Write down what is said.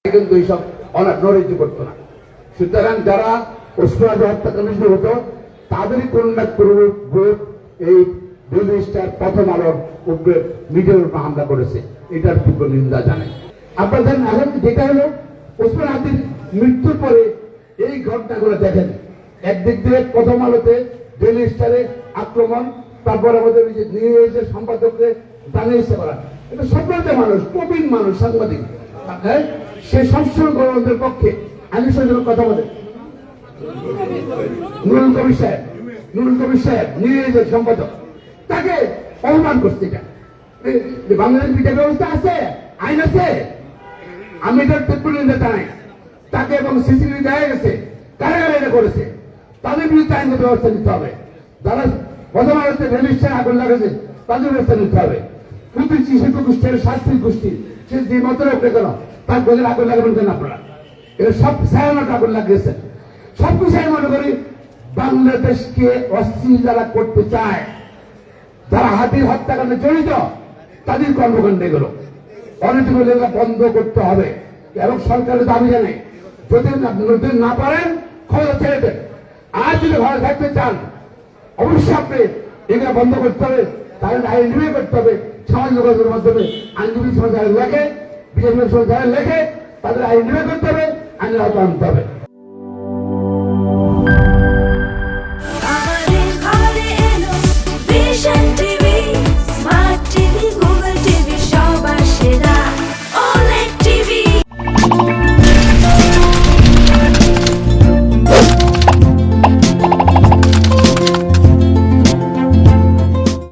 কিন্তু এইসব নৈরাজ্য করতো না। সুতরাং যারা ওসমান হত্যাকাণ্ড হতো তাদেরই কোন না গ্রুপ এই ডেইলি স্টার প্রথম আলোর উপরে মিডিয়ার উপর হামলা করেছে, এটার তীব্র নিন্দা জানাই। আপনাদের এখন যেটা হলো ওসমান হাদির মৃত্যুর পরে এই ঘটনাগুলো দেখেন, একদিক দিয়ে প্রথম আলোতে ডেইলি স্টারে আক্রমণ, তারপর আমাদের নিউজের সম্পাদককে জানিয়েছে করা, এটা সম্মানিত মানুষ, প্রবীণ মানুষ, সাংবাদিক, হ্যাঁ, সে সবসময় গণতন্ত্রের পক্ষে। আমি সঙ্গে কথা বলে নুরুল কবির সাহেব নিউজের সম্পাদক, তাকে অপমান করছে। এটা বাংলাদেশ বিচার ব্যবস্থা আছে, আইন আছে, আমি এটার তীব্র নিন্দা জানাই। তাকে এবং সিসিটিভি দেখা গেছে কারাগারে এটা করেছে, তাদের বিরুদ্ধে আইনগত ব্যবস্থা নিতে হবে। যারা প্রথম আলোতে রেজিস্ট্রার আগুন লাগাছে তাদের ব্যবস্থা নিতে হবে। প্রতিটি শিল্প গোষ্ঠীর শাস্ত্রী গোষ্ঠী সে যে মত রাখবে কেন, তার গোলের আগুন লাগাবেন কেন আপনারা? এটা সব সায়ানট আগুন লাগিয়েছেন। সবকিছু আমি মনে করি বাংলাদেশকে অস্থির যারা করতে চায়, যারা হাতির হত্যাকাণ্ডে জড়িত, তাদের কর্মকাণ্ড এগুলো অনেকগুলো এগুলো বন্ধ করতে হবে এবং সরকারের দাবি জানাই, যদি না পারেন ক্ষমতা ছেড়ে দেন। আর যদি ভালো থাকতে চান অবশ্যই আপনি এগুলো বন্ধ করতে হবে, তাদের আইন নির্ণয় করতে হবে, সমাজ যোগাযোগের মাধ্যমে আইনজীবী সমাজ লেখে, বিজেপি সমাজ লেখে, তাদের আইন নির্ণয় করতে হবে, আইনের আওতা আনতে হবে।